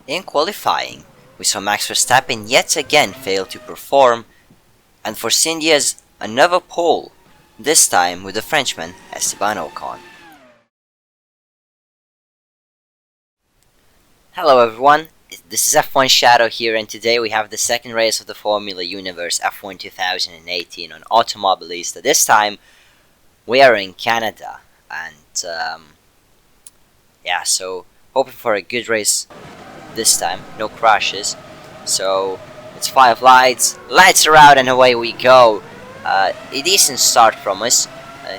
In qualifying, we saw Max Verstappen yet again fail to perform, and Force India's another pole, this time with the Frenchman Esteban Ocon. Hello everyone, this is F1 Shadow here, and today we have the second race of the Formula Universe F1 2018 on Automobilista. This time we are in Canada, and yeah, so hoping for a good race this time, no crashes. So it's 5 lights are out and away we go. A decent start from us,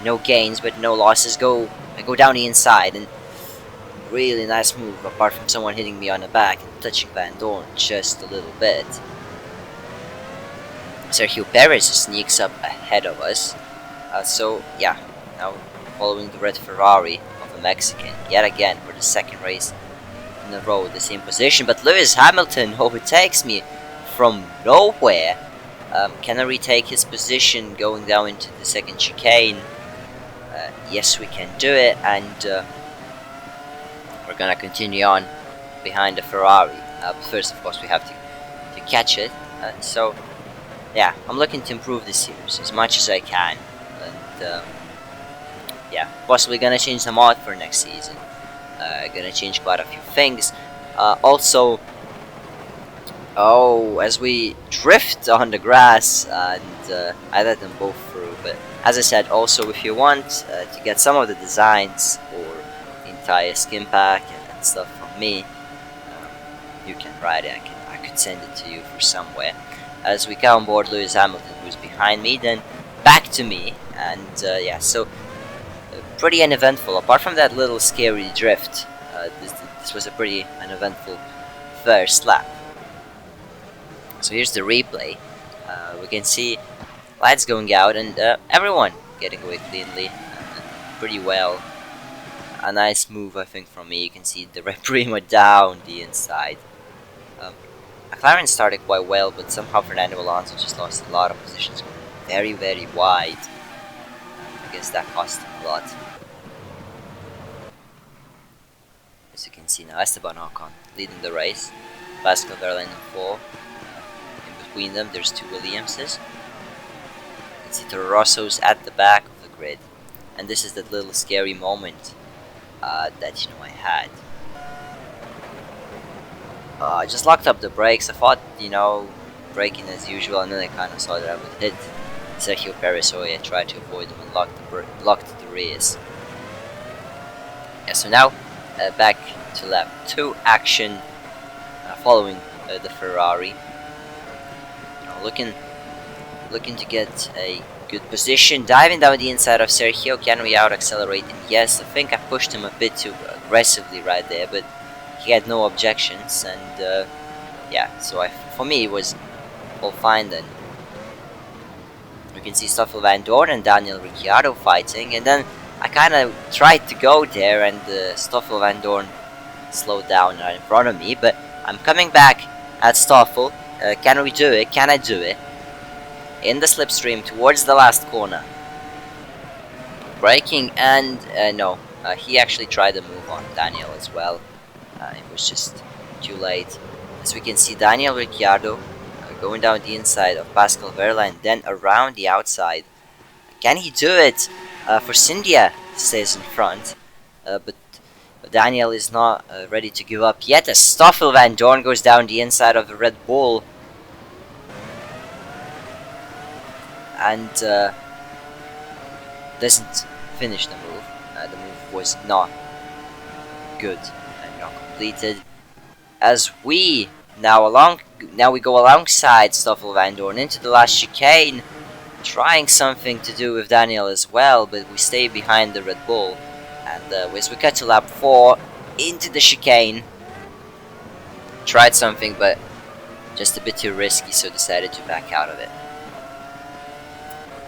no gains but no losses. I go down the inside, and really nice move apart from someone hitting me on the back and touching Van Dorn just a little bit. Sergio Perez sneaks up ahead of us. So yeah, now following the red Ferrari of a Mexican yet again for the second race in a row, the same position, but Lewis Hamilton overtakes me from nowhere. Can I retake his position going down into the second chicane? Yes, we can do it, and we're gonna continue on behind the Ferrari. But first, of course, we have to catch it. So yeah, I'm looking to improve this series as much as I can, and yeah, possibly gonna change the mod for next season. Gonna change quite a few things. Also, as we drift on the grass, and I let them both through. But as I said, also if you want to get some of the designs or the entire skin pack and stuff from me, you can write it. I could send it to you for somewhere. As we come on board Lewis Hamilton, who's behind me, then back to me, and yeah, so. Pretty uneventful. Apart from that little scary drift, this was a pretty uneventful first lap. So here's the replay. We can see lights going out and everyone getting away cleanly, pretty well. A nice move, I think, from me. You can see the Red Primo down the inside. McLaren started quite well, but somehow Fernando Alonso just lost a lot of positions, very, very wide. I guess that cost him a lot. As you can see now, Esteban Ocon leading the race. Pascal Wehrlein in 4. In between them, there's 2 Williamses. You can see Toro Rosso's at the back of the grid. And this is that little scary moment that I had. I just locked up the brakes. I thought, braking as usual, and then I kind of saw that I would hit Sergio Perez, so I tried to avoid him and locked the rears. Yeah, so now back to lap 2 action, following the Ferrari. Looking to get a good position, diving down the inside of Sergio. Can we out accelerate him? Yes, I think I pushed him a bit too aggressively right there, but he had no objections, and yeah, so for me it was all fine then. You can see Stoffel Van Dorn and Daniel Ricciardo fighting, and then I kind of tried to go there, and Stoffel Van Dorn slowed down right in front of me, but I'm coming back at Stoffel. Can we do it? Can I do it? In the slipstream towards the last corner. Braking, and no, he actually tried to move on Daniel as well. It was just too late. As we can see, Daniel Ricciardo going down the inside of Pascal Wehrlein, then around the outside. Can he do it? Force India stays in front, but Daniel is not ready to give up yet, as Stoffel Van Dorn goes down the inside of the Red Bull. And doesn't finish the move. The move was not good and not completed. As we now we go alongside Stoffel Van Dorn into the last chicane, trying something to do with Daniel as well, but we stay behind the Red Bull. And as we cut to lap 4, into the chicane, tried something, but just a bit too risky, so decided to back out of it.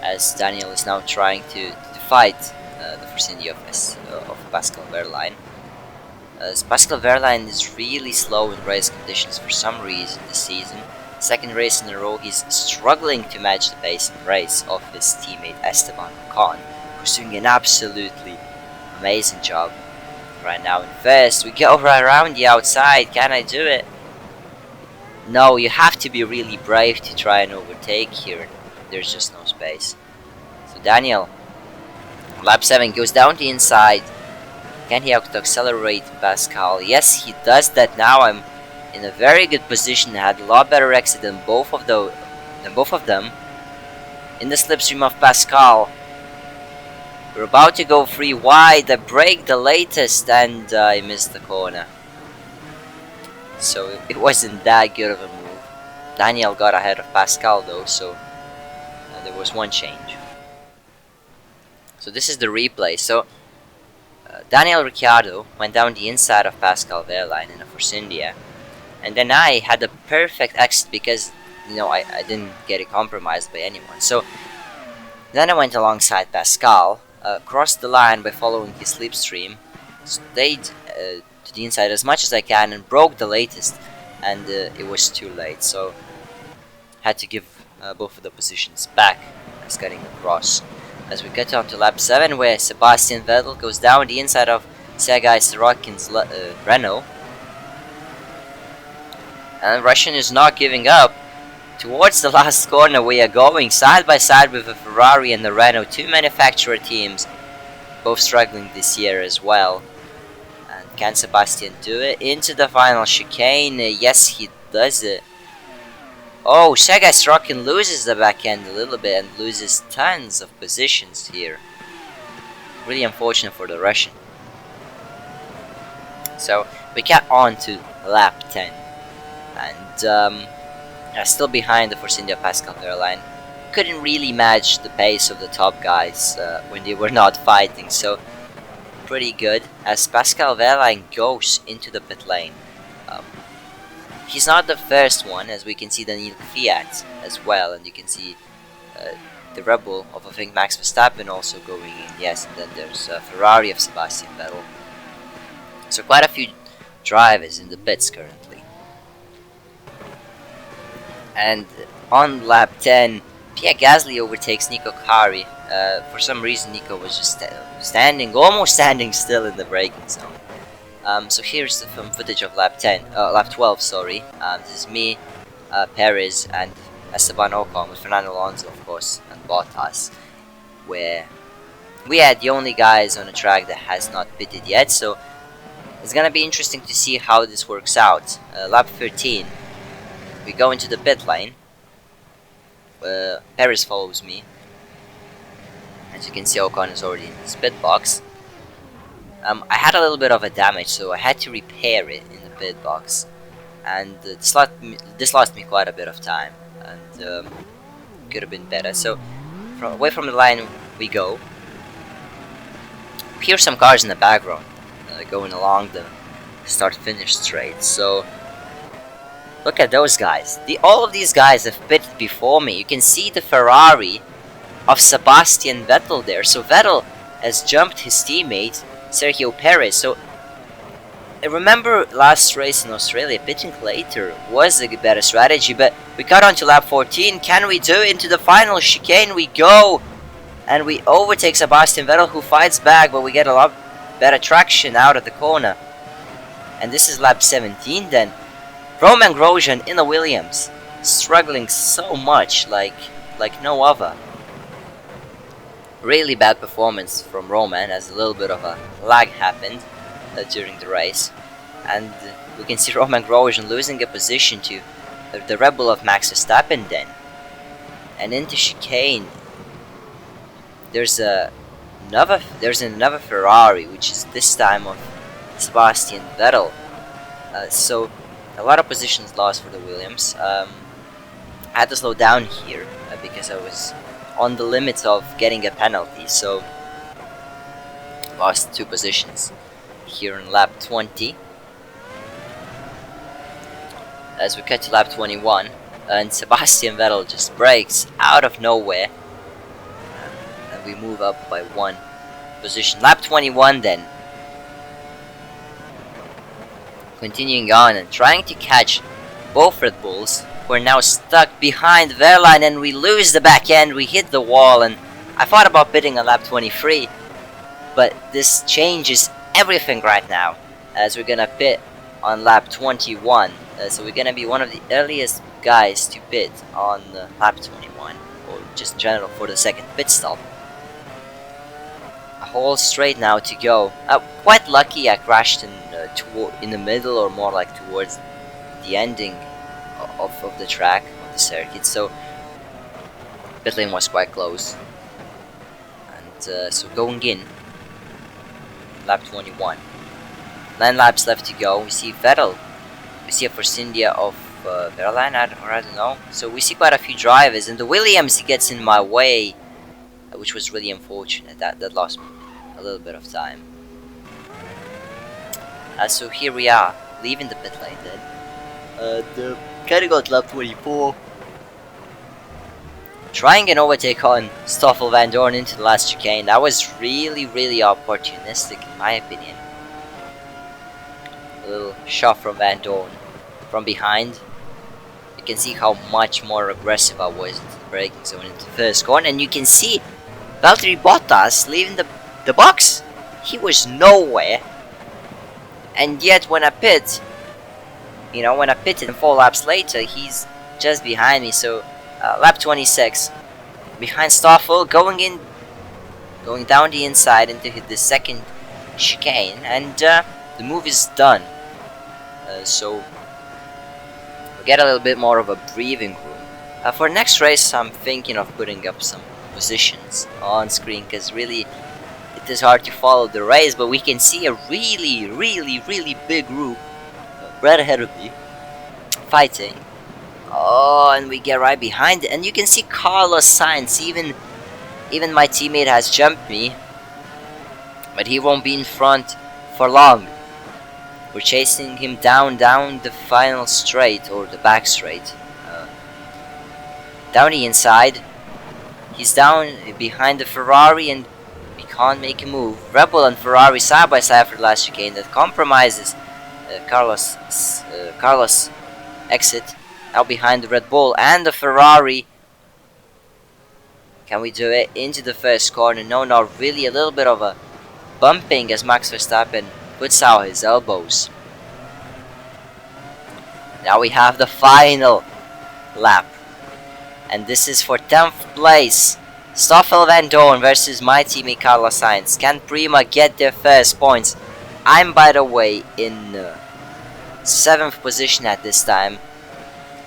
As Daniel is now trying to fight the Force India of Pascal Wehrlein. As Pascal Wehrlein is really slow in race conditions for some reason this season. Second race in a row, he's struggling to match the pace and race of his teammate Esteban Ocon, who's doing an absolutely amazing job. right now in first. We go right around the outside. Can I do it? No, you have to be really brave to try and overtake here. There's just no space. So Daniel, lap 7, goes down the inside. Can he accelerate Pascal? Yes, he does that now. I'm in a very good position. I had a lot better exit than both of them. In the slipstream of Pascal. We're about to go 3 wide. I brake the latest and I missed the corner. So it wasn't that good of a move. Daniel got ahead of Pascal though, so there was one change. So this is the replay. So Daniel Ricciardo went down the inside of Pascal Wehrlein in a Force India. And then I had a perfect exit because, you know, I didn't get it compromised by anyone. So then I went alongside Pascal, crossed the line by following his slipstream, stayed to the inside as much as I can and broke the latest, and it was too late. So had to give both of the positions back as getting across. As we get on to lap 7, where Sebastian Vettel goes down the inside of Sergei Sorokin's Renault. And Russian is not giving up. Towards the last corner we are going side by side with the Ferrari and the Renault, two manufacturer teams, both struggling this year as well. And can Sebastian do it? Into the final chicane, yes he does it. Oh, Sergei Sorokin loses the back end a little bit and loses tons of positions here. Really unfortunate for the Russian. So we get on to lap 10. And still behind the Force India Pascal Wehrlein. Couldn't really match the pace of the top guys when they were not fighting, so pretty good. As Pascal Wehrlein goes into the pit lane. He's not the first one, as we can see Daniil Kvyat as well, and you can see the Red Bull of, I think, Max Verstappen also going in, yes, and then there's Ferrari of Sebastian Vettel. So quite a few drivers in the pits currently. And on lap 10, Pierre Gasly overtakes Nico Kari. For some reason Nico was just almost standing still in the braking zone. So here's some footage of lap 12, sorry. This is me, Perez, and Esteban Ocon with Fernando Alonso, of course, and Bottas, where we are the only guys on the track that has not pitted yet. So it's gonna be interesting to see how this works out. Lap 13, we go into the pit lane. Perez follows me. As you can see, Ocon is already in his pit box. I had a little bit of a damage, so I had to repair it in the pit box, and this lost me quite a bit of time, and could have been better. So away from the line we go. Hear some cars in the background going along the start-finish straight. So look at those guys. All of these guys have pitted before me. You can see the Ferrari of Sebastian Vettel there. So Vettel has jumped his teammate Sergio Perez. So I remember last race in Australia, pitting later was a better strategy, but we got on to lap 14. Can we do it? Into the final chicane we go, and we overtake Sebastian Vettel, who fights back, but we get a lot better traction out of the corner. And this is lap 17 then. Romain Grosjean in a Williams, struggling so much like no other. Really bad performance from Romain, as a little bit of a lag happened during the race, and we can see Romain Grosjean losing a position to the Red Bull of Max Verstappen then. And into chicane, there's another Ferrari, which is this time of Sebastian Vettel. So a lot of positions lost for the Williams. I had to slow down here because I was on the limit of getting a penalty, so lost 2 positions here in lap 20. As we get to lap 21, and Sebastian Vettel just brakes out of nowhere, and we move up by 1 position. Lap 21 then. Continuing on and trying to catch both Red Bulls. We're now stuck behind Wehrlein, and we lose the back end. We hit the wall, and I thought about pitting on lap 23, but this changes everything right now, as we're gonna pit on lap 21. So we're gonna be one of the earliest guys to pit on lap 21, or just in general for the second pit stop. A whole straight now to go. Quite lucky I crashed in the middle, or more like towards the ending of the track, of the circuit, so pit lane was quite close. And so going in, lap 21. 9 laps left to go. We see Vettel. We see a Force India of Verline, or I don't know. So we see quite a few drivers, and the Williams gets in my way, which was really unfortunate. That lost me a little bit of time. So here we are, leaving the pit lane then. Kinda got lap 24. Trying an overtake on Stoffel Van Dorn into the last chicane. That was really opportunistic in my opinion. A little shot from Van Dorn from behind. You can see how much more aggressive I was into the braking zone, into the first corner, and you can see Valtteri Bottas leaving the box. He was nowhere, and yet when I pit, when I pitted and 4 laps later, he's just behind me. So lap 26, behind Stoffel, going down the inside into the second chicane, and the move is done. So we get a little bit more of a breathing room. For next race, I'm thinking of putting up some positions on screen, because really it is hard to follow the race, but we can see a really big group right ahead of me fighting. Oh, and we get right behind it, and you can see Carlos Sainz. Even my teammate has jumped me, but he won't be in front for long. We're chasing him down the final straight, or the back straight, down the inside. He's down behind the Ferrari, and we can't make a move. Red Bull and Ferrari side by side for the last chicane. That compromises Carlos' exit. Now behind the Red Bull and the Ferrari. Can we do it into the first corner? No, not really. A little bit of a bumping as Max Verstappen puts out his elbows. Now we have the final lap, and this is for 10th place. Stoffel Van Dorn versus my teammate Carlos Sainz. Can Prima get their first points? I'm, by the way, in 7th position at this time.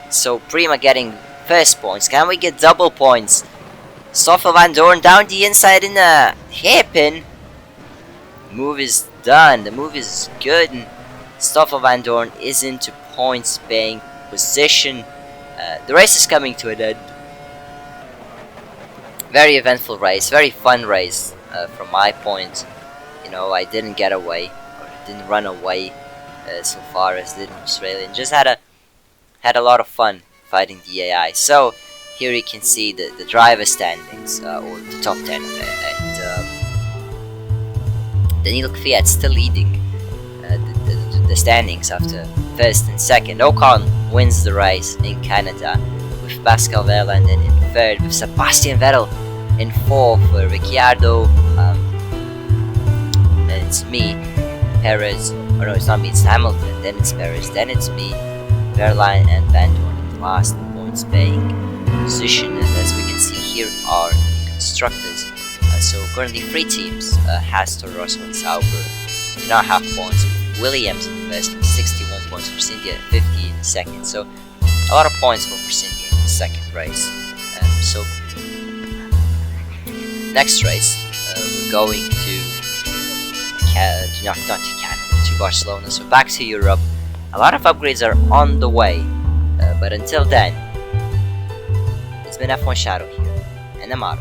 So Prima getting first points. Can we get double points? Stoffel Van Dorn down the inside in a hairpin. Move is done. The move is good, and Stoffel Van Dorn is into points paying position. The race is coming to an end. Very eventful race, very fun race from my point. I didn't get away, or didn't run away so far as did in Australia, and just had a lot of fun fighting the AI. So here you can see the driver standings, or the top 10 of it, and Daniil Kvyat still leading the standings after first and second. Ocon wins the race in Canada, with Pascal Wehrlein in third, with Sebastian Vettel in fourth, Ricciardo, then it's me, Perez, or no, it's not me, it's Hamilton, then it's Perez, then it's me, Wehrlein and Van Dorn in the last points paying position. And as we can see, here are the constructors. So currently 3 teams, Haas, Toro Rosso and Sauber, do not have points. Williams in first, 61 points for India, 50 in the second. So a lot of points for India in the second race. So next race, we're going to not to Canada, to Barcelona. So back to Europe. A lot of upgrades are on the way, but until then, it's been F1 Shadow here, and I'm out.